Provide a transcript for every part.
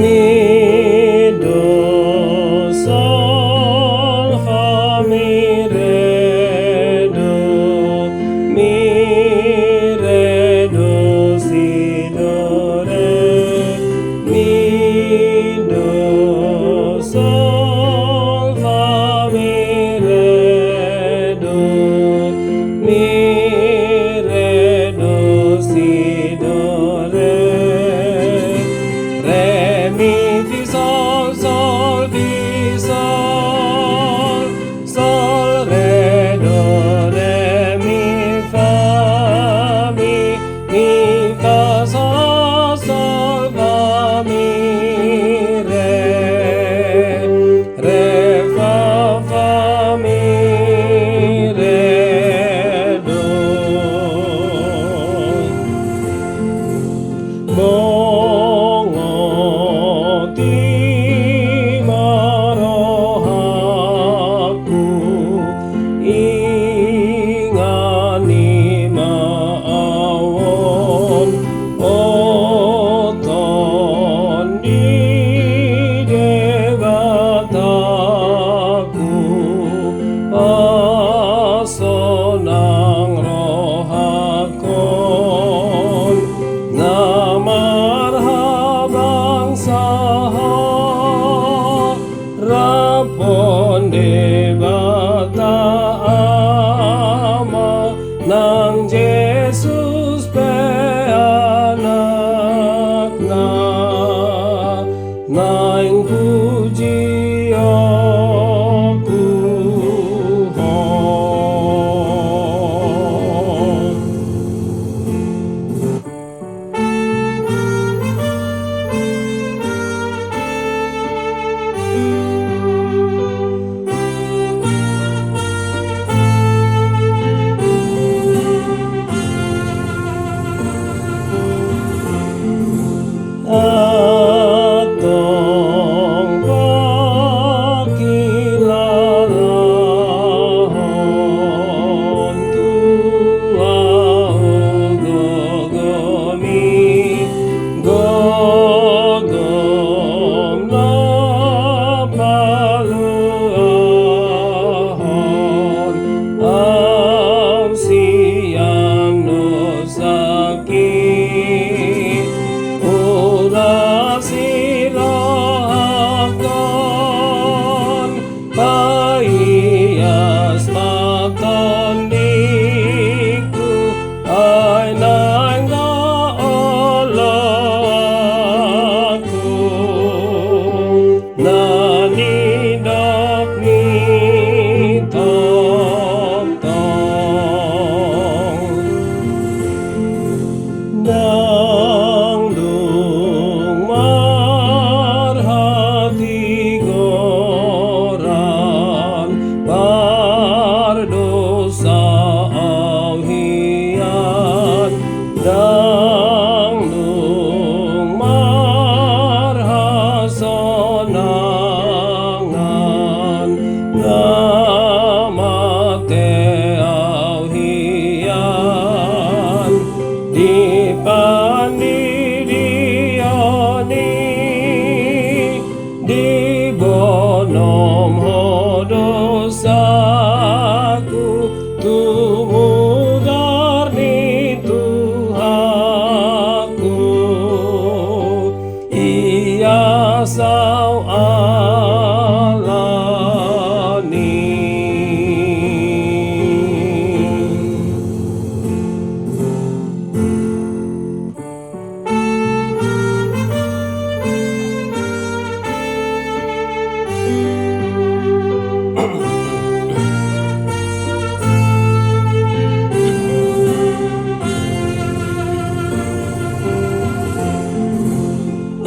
mi do sol fa mi re do si do re, mi do sol fa mi re do si do re mi fi sol sol fi sol re mi fa sol fa mi re fa mi re do. Mongoti marohaku ingani maawon oton di dewataku asonang rohakon namarhabang saha rapon debata ama nang Jesus pe anak naing puji aku atong pakilalahon tuau gogom na paluahon ang siyang no sakit ura silahkan paiyas matondiku ay nang naalaku nanindak ni tong dangdung marhati goran pardosa auhian dangdung marhasonangan namate auhian di pandiriani di bonom hodosaku tumudar ni Tuhanku ia sau alani.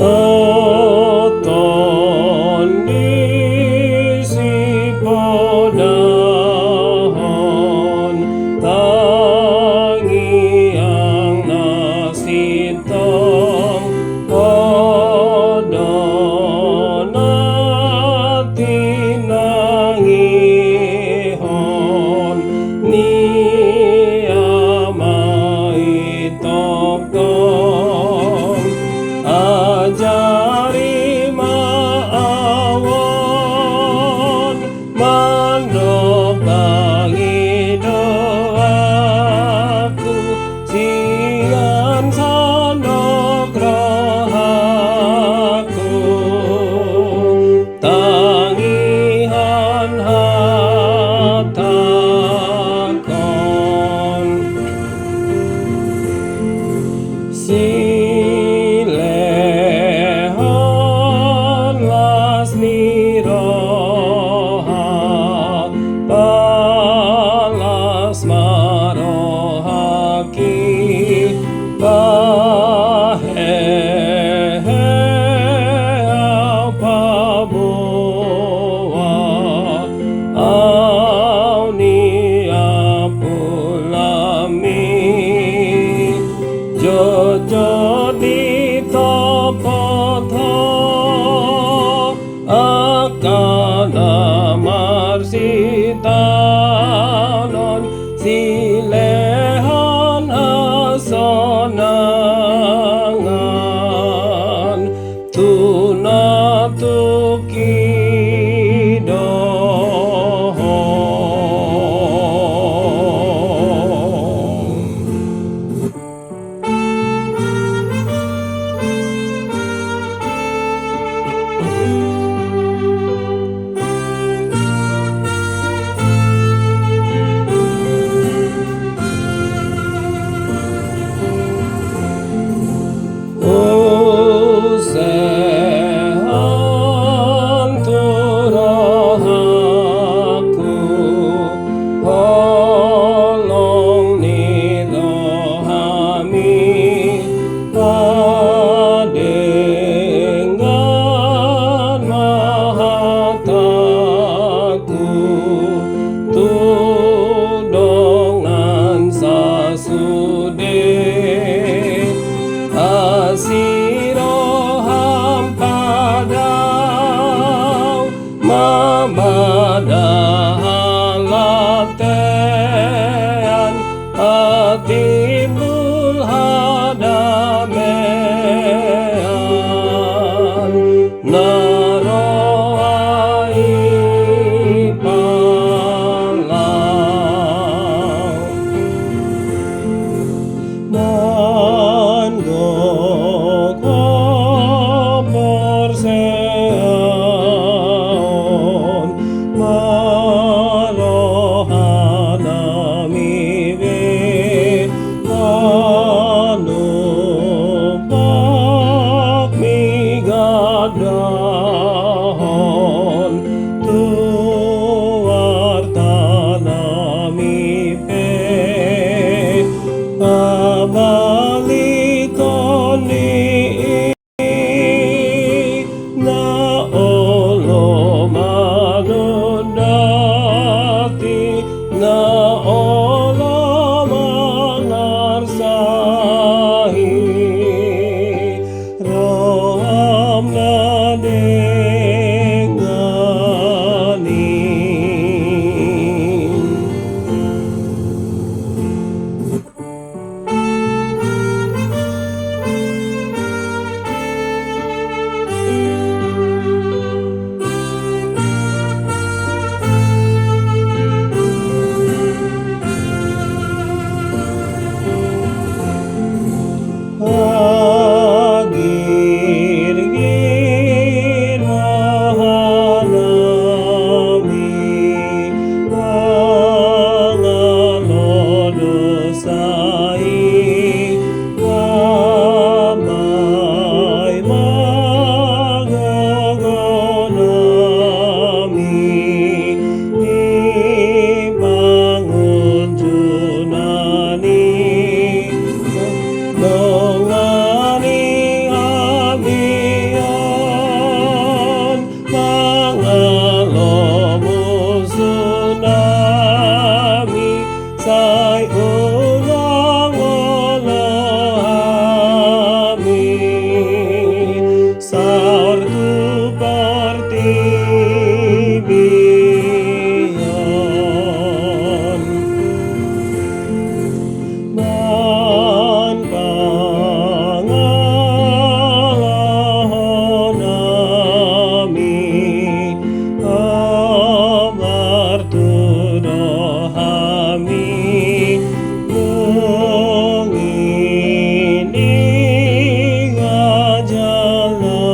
Otong jodito potho akana marsitanon silehan asonangan tunatukido. Usehan turohaku holong nilohami padenggan mahataku tudongan sasude asiroham padau mabadahalatean atibul hadamean naroai palau Borseaon marohanamiwe anupak migadahon tuwartanamipe abalitoni na olo manudati na olo mangarsahi roham nadengani. Agir-gir mahanami mangalodosai kamay magagonami ipangunjunani dongani abian mangalomu tsunami say ulang-ulangami saur tu partibian man pangalahonami amarturohami lungini ngajalami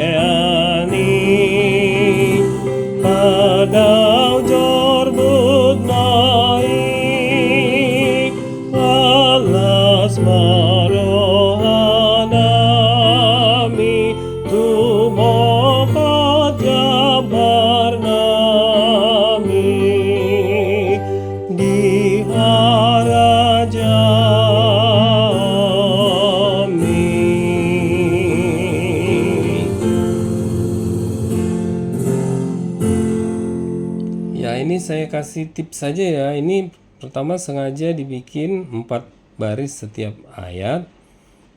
ihamateani padau jorbut naik alas marohanami tumokat jabar nami di harajami. Ya, ini saya saya kasih tips saja ya. Ini pertama sengaja dibikin 4 baris setiap ayat.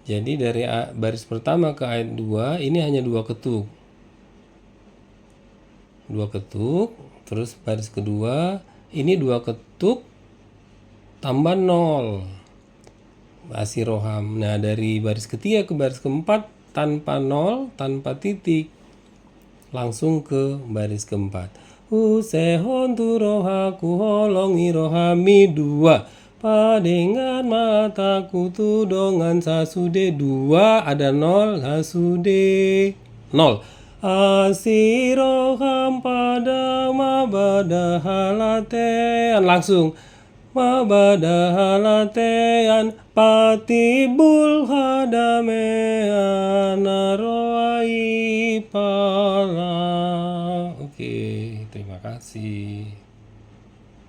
Jadi dari baris pertama ke ayat 2 ini hanya 2 ketuk. 2 ketuk, terus baris kedua ini 2 ketuk tambah 0. Asiroham. Nah, dari baris ketiga ke baris keempat tanpa 0, tanpa titik. Langsung ke baris keempat. Usehon tu rohaku holongi rohami 2. Padengan mataku tu dongan sasude 2. Ada 0, sasude 0. Asiroham pada mabadahalatean. Langsung. Mabadahalatean patibul hadamean naroai pala. Oke, terima kasih.